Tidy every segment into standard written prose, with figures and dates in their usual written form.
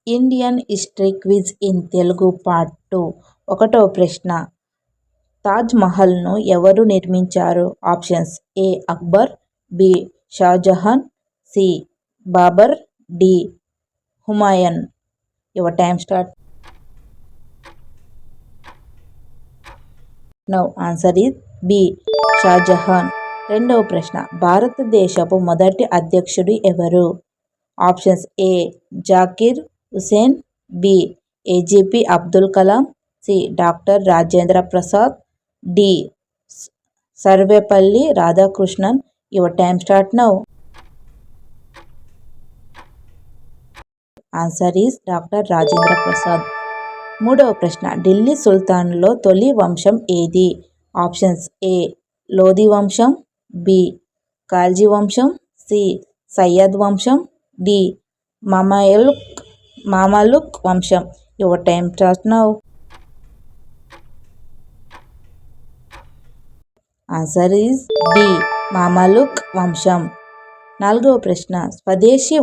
Indian history quiz in Telugu part 2. 1వ ప్రశ్న. తాజ్ మహల్ను ఎవరు నిర్మించారు? Options: A. Akbar, B. Shahjahan, C. Babur, D. Humayun. Your time start now. Answer is B. Shahjahan. 2వ ప్రశ్న. భారతదేశపు మొదటి అధ్యక్షుడు ఎవరు? Options: A. Zakir Hussain, B. ఏజీపీ Abdul Kalam, C. Doctor Rajendra Prasad, D. Sarvepalli Radhakrishnan. Your time start now. Answer is doctor Rajendra Prasad. 3వ ప్రశ్న. ఢిల్లీ సుల్తానులో తొలి వంశం ఏది? ఆప్షన్స్: ఏ. లోధి వంశం, బి. ఖాల్జీ వంశం, సి. సయ్యద్ వంశం, డి. మామలుక్ వంశం. Your time start now. Answer is D. Mamluk వంశం. 4వ ప్రశ్న. స్వదేశీ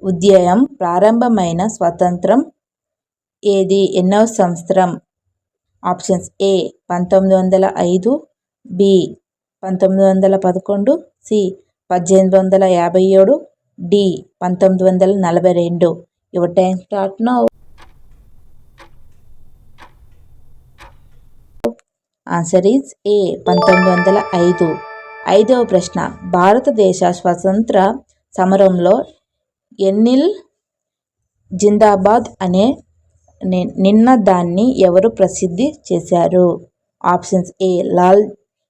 ఉద్యమం ప్రారంభమైన స్వతంత్రం ఏది? ఎన్నవ సంవత్సరం? Options: A. 1905, B. 1911, C. 1857, D. 1942. Your time start now. Answer is A. 1905. 5వ ప్రశ్న. భారతదేశ స్వతంత్ర సమరంలో ఎన్నిల్ జిందాబాద్ అనే నినాదాన్ని ఎవరు ప్రసిద్ధి చేశారు? Options: A.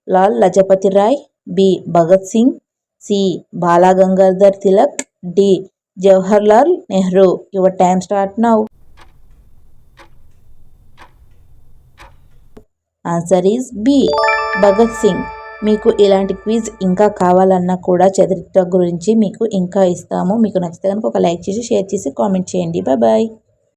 Lal Lajpat Rai, B. Bhagat Singh, C. Balagangadhar Tilak, D. Jawaharlal Nehru. Your time start now. Answer is B. Bhagat Singh. మీకు ఇలాంటి క్విజ్ ఇంకా కావాలన్నా కూడా చరిత్ర గురించి మీకు ఇంకా ఇస్తాము. మీకు నచ్చితే కనుక ఒక లైక్ చేసి, షేర్ చేసి, కామెంట్ చేయండి. బాయ్.